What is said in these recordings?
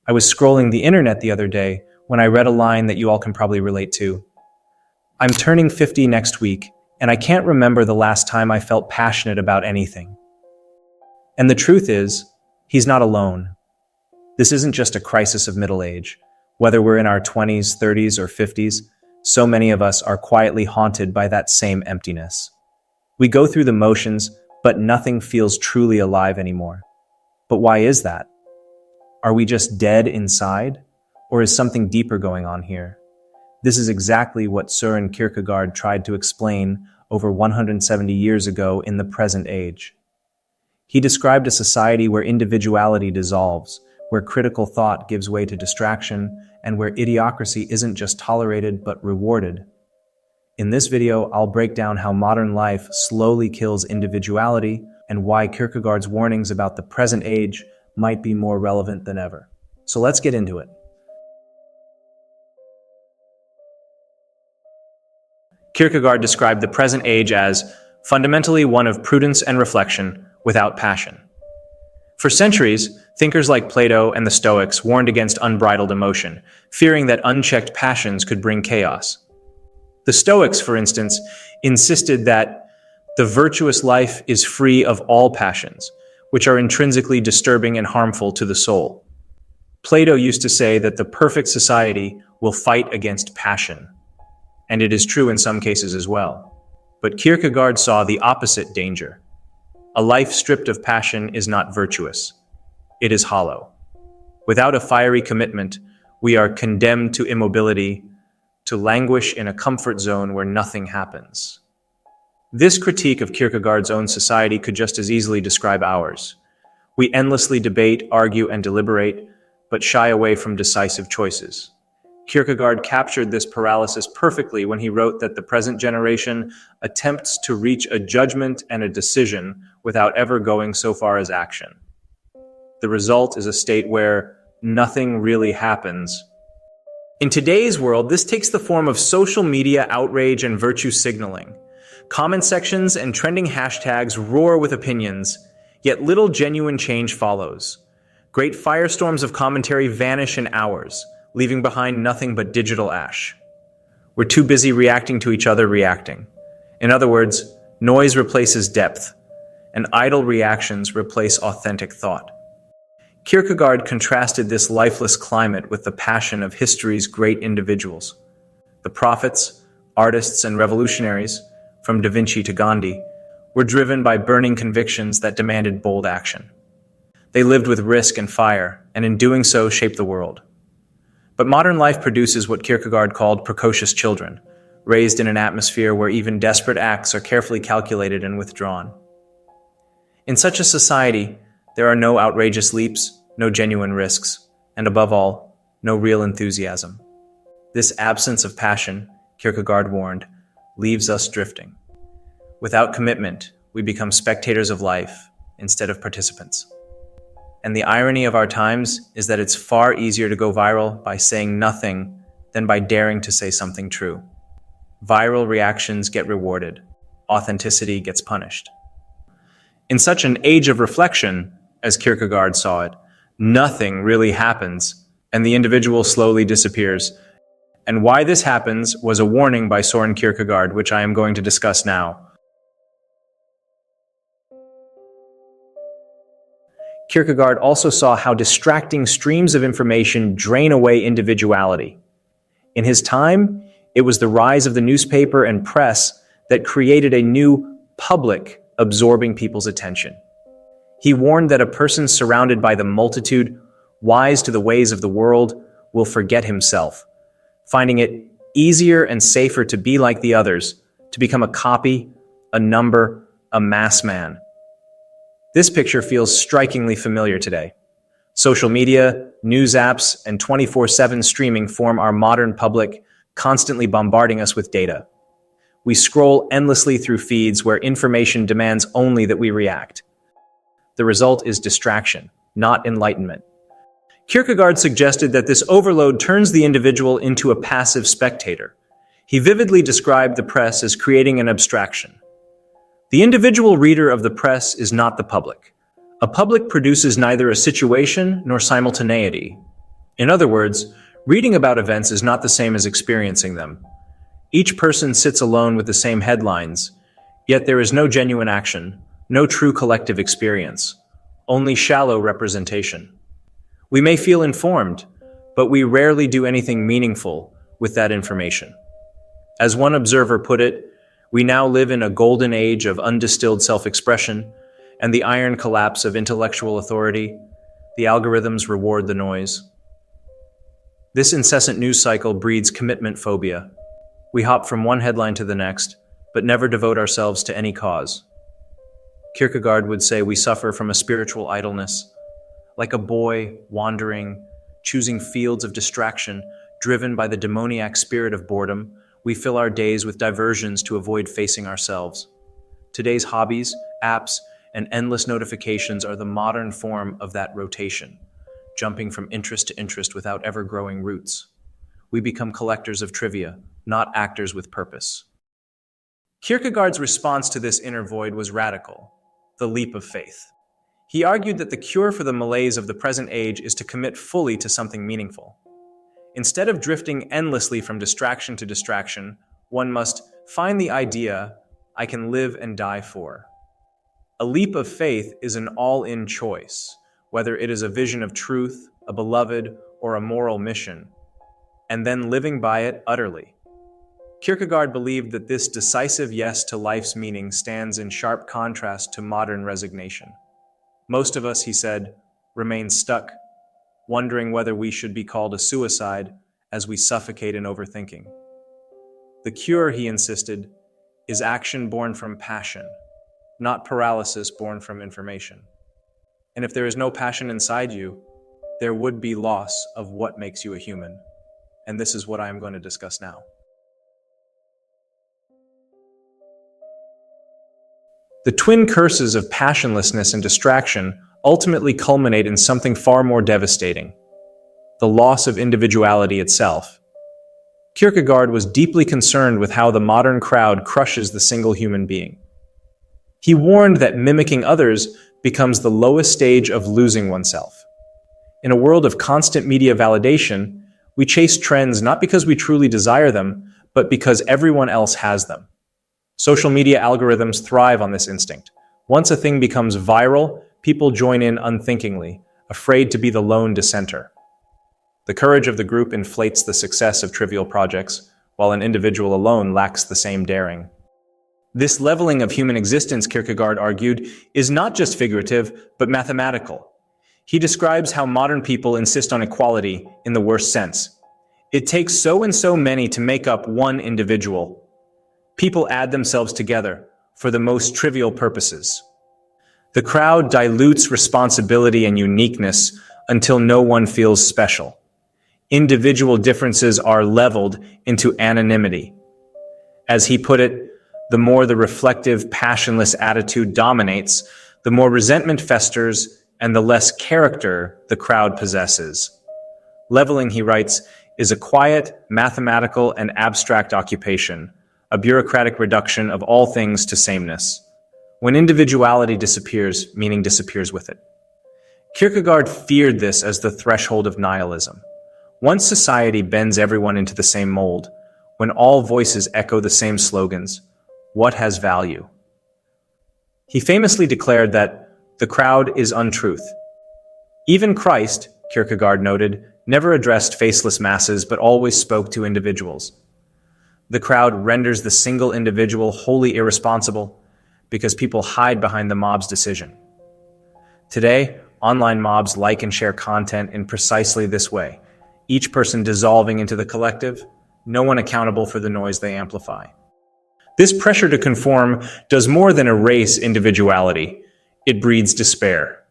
I was scrolling the internet the other day when I read a line that you all can probably relate to. I'm turning 50 next week, and I can't remember the last time I felt passionate about anything. And the truth is, he's not alone. This isn't just a crisis of middle age. Whether we're in our 20s, 30s, or 50s, so many of us are quietly haunted by that same emptiness. We go through the motions, but nothing feels truly alive anymore. But why is that? Are we just dead inside? Or is something deeper going on here? This is exactly what Søren Kierkegaard tried to explain over 170 years ago in the present age. He described a society where individuality dissolves, where critical thought gives way to distraction, and where idiocracy isn't just tolerated but rewarded. In this video, I'll break down how modern life slowly kills individuality and why Kierkegaard's warnings about the present age might be more relevant than ever. So let's get into it. Kierkegaard described the present age as fundamentally one of prudence and reflection without passion. For centuries, thinkers like Plato and the Stoics warned against unbridled emotion, fearing that unchecked passions could bring chaos. The Stoics, for instance, insisted that the virtuous life is free of all passions, which are intrinsically disturbing and harmful to the soul. Plato used to say that the perfect society will fight against passion, and it is true in some cases as well. But Kierkegaard saw the opposite danger. A life stripped of passion is not virtuous. It is hollow. Without a fiery commitment, we are condemned to immobility, to languish in a comfort zone where nothing happens. This critique of Kierkegaard's own society could just as easily describe ours. We endlessly debate, argue, and deliberate, but shy away from decisive choices. Kierkegaard captured this paralysis perfectly when he wrote that the present generation attempts to reach a judgment and a decision without ever going so far as action. The result is a state where nothing really happens. In today's world, this takes the form of social media outrage and virtue signaling. Comment sections and trending hashtags roar with opinions, yet little genuine change follows. Great firestorms of commentary vanish in hours, leaving behind nothing but digital ash. We're too busy reacting to each other reacting. In other words, noise replaces depth, and idle reactions replace authentic thought. Kierkegaard contrasted this lifeless climate with the passion of history's great individuals. The prophets, artists, and revolutionaries, from Da Vinci to Gandhi, were driven by burning convictions that demanded bold action. They lived with risk and fire, and in doing so shaped the world. But modern life produces what Kierkegaard called precocious children, raised in an atmosphere where even desperate acts are carefully calculated and withdrawn. In such a society, there are no outrageous leaps, no genuine risks, and above all, no real enthusiasm. This absence of passion, Kierkegaard warned, leaves us drifting. Without commitment, we become spectators of life instead of participants. And the irony of our times is that it's far easier to go viral by saying nothing than by daring to say something true. Viral reactions get rewarded. Authenticity gets punished. In such an age of reflection, as Kierkegaard saw it, nothing really happens, and the individual slowly disappears. And why this happens was a warning by Søren Kierkegaard, which I am going to discuss now. Kierkegaard also saw how distracting streams of information drain away individuality. In his time, it was the rise of the newspaper and press that created a new public absorbing people's attention. He warned that a person surrounded by the multitude, wise to the ways of the world, will forget himself, finding it easier and safer to be like the others, to become a copy, a number, a mass man. This picture feels strikingly familiar today. Social media, news apps, and 24/7 streaming form our modern public, constantly bombarding us with data. We scroll endlessly through feeds where information demands only that we react. The result is distraction, not enlightenment. Kierkegaard suggested that this overload turns the individual into a passive spectator. He vividly described the press as creating an abstraction. The individual reader of the press is not the public. A public produces neither a situation nor simultaneity. In other words, reading about events is not the same as experiencing them. Each person sits alone with the same headlines, yet there is no genuine action, no true collective experience, only shallow representation. We may feel informed, but we rarely do anything meaningful with that information. As one observer put it, we now live in a golden age of undistilled self-expression and the iron collapse of intellectual authority. The algorithms reward the noise. This incessant news cycle breeds commitment phobia. We hop from one headline to the next, but never devote ourselves to any cause. Kierkegaard would say we suffer from a spiritual idleness, like a boy wandering, choosing fields of distraction, driven by the demoniac spirit of boredom. We fill our days with diversions to avoid facing ourselves. Today's hobbies, apps, and endless notifications are the modern form of that rotation, jumping from interest to interest without ever growing roots. We become collectors of trivia, not actors with purpose. Kierkegaard's response to this inner void was radical, the leap of faith. He argued that the cure for the malaise of the present age is to commit fully to something meaningful. Instead of drifting endlessly from distraction to distraction, one must find the idea I can live and die for. A leap of faith is an all-in choice, whether it is a vision of truth, a beloved, or a moral mission, and then living by it utterly. Kierkegaard believed that this decisive yes to life's meaning stands in sharp contrast to modern resignation. Most of us, he said, remain stuck, wondering whether we should be called a suicide as we suffocate in overthinking. The cure, he insisted, is action born from passion, not paralysis born from information. And if there is no passion inside you, there would be loss of what makes you a human. And this is what I am going to discuss now. The twin curses of passionlessness and distraction ultimately culminate in something far more devastating: the loss of individuality itself. Kierkegaard was deeply concerned with how the modern crowd crushes the single human being. He warned that mimicking others becomes the lowest stage of losing oneself. In a world of constant media validation, we chase trends not because we truly desire them, but because everyone else has them. Social media algorithms thrive on this instinct. Once a thing becomes viral, people join in unthinkingly, afraid to be the lone dissenter. The courage of the group inflates the success of trivial projects, while an individual alone lacks the same daring. This leveling of human existence, Kierkegaard argued, is not just figurative, but mathematical. He describes how modern people insist on equality in the worst sense. It takes so and so many to make up one individual. People add themselves together for the most trivial purposes. The crowd dilutes responsibility and uniqueness until no one feels special. Individual differences are leveled into anonymity. As he put it, the more the reflective, passionless attitude dominates, the more resentment festers and the less character the crowd possesses. Leveling, he writes, is a quiet, mathematical, and abstract occupation, a bureaucratic reduction of all things to sameness. When individuality disappears, meaning disappears with it. Kierkegaard feared this as the threshold of nihilism. Once society bends everyone into the same mold, when all voices echo the same slogans, what has value? He famously declared that the crowd is untruth. Even Christ, Kierkegaard noted, never addressed faceless masses but always spoke to individuals. The crowd renders the single individual wholly irresponsible because people hide behind the mob's decision. Today, online mobs like and share content in precisely this way, each person dissolving into the collective, no one accountable for the noise they amplify. This pressure to conform does more than erase individuality. It breeds despair.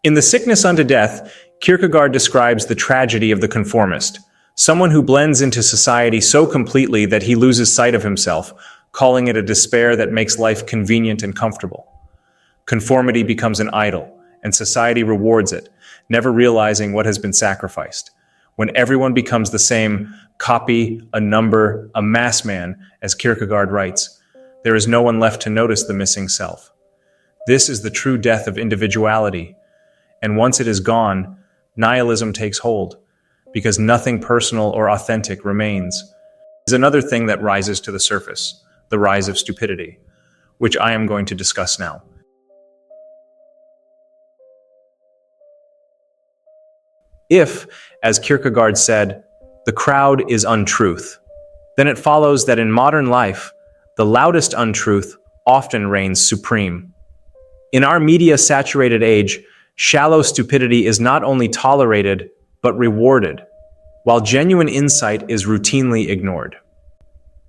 In The Sickness Unto Death, Kierkegaard describes the tragedy of the conformist, someone who blends into society so completely that he loses sight of himself, calling it a despair that makes life convenient and comfortable. Conformity becomes an idol, and society rewards it, never realizing what has been sacrificed. When everyone becomes the same copy, a number, a mass man, as Kierkegaard writes, there is no one left to notice the missing self. This is the true death of individuality, and once it is gone, nihilism takes hold. because nothing personal or authentic remains. Is another thing that rises to the surface, the rise of stupidity, which I am going to discuss now. If, as Kierkegaard said, the crowd is untruth, then it follows that in modern life, the loudest untruth often reigns supreme. In our media-saturated age, shallow stupidity is not only tolerated, but rewarded, while genuine insight is routinely ignored.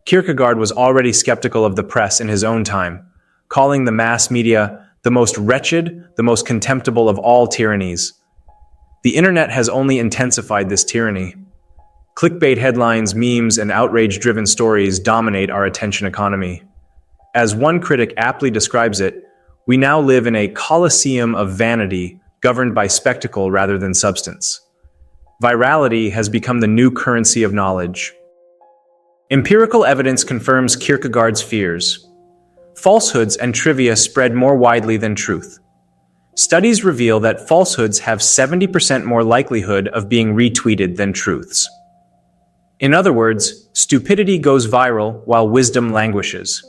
Kierkegaard was already skeptical of the press in his own time, calling the mass media the most wretched, the most contemptible of all tyrannies. The internet has only intensified this tyranny. Clickbait headlines, memes, and outrage-driven stories dominate our attention economy. As one critic aptly describes it, we now live in a coliseum of vanity governed by spectacle rather than substance. Virality has become the new currency of knowledge. Empirical evidence confirms Kierkegaard's fears. Falsehoods and trivia spread more widely than truth. Studies reveal that falsehoods have 70% more likelihood of being retweeted than truths. In other words, stupidity goes viral while wisdom languishes.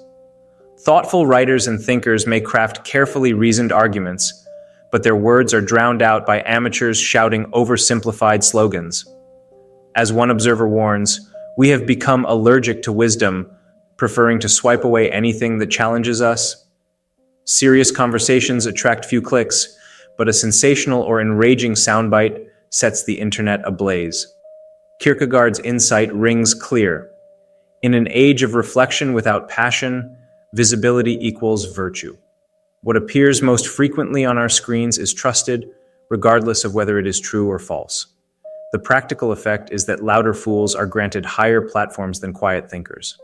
Thoughtful writers and thinkers may craft carefully reasoned arguments, but their words are drowned out by amateurs shouting oversimplified slogans. As one observer warns, we have become allergic to wisdom, preferring to swipe away anything that challenges us. Serious conversations attract few clicks, but a sensational or enraging soundbite sets the internet ablaze. Kierkegaard's insight rings clear. In an age of reflection without passion, visibility equals virtue. What appears most frequently on our screens is trusted, regardless of whether it is true or false. The practical effect is that louder fools are granted higher platforms than quiet thinkers.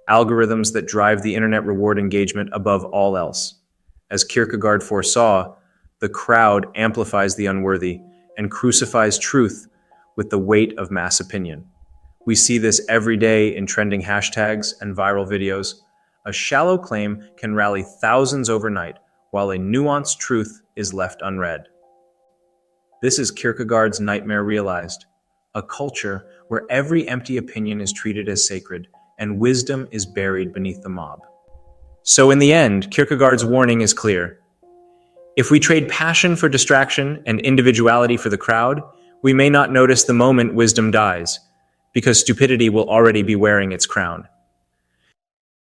Algorithms that drive the internet reward engagement above all else. As Kierkegaard foresaw, the crowd amplifies the unworthy and crucifies truth with the weight of mass opinion. We see this every day in trending hashtags and viral videos. A shallow claim can rally thousands overnight, while a nuanced truth is left unread. This is Kierkegaard's nightmare realized, a culture where every empty opinion is treated as sacred, and wisdom is buried beneath the mob. So in the end, Kierkegaard's warning is clear. If we trade passion for distraction and individuality for the crowd, we may not notice the moment wisdom dies, because stupidity will already be wearing its crown.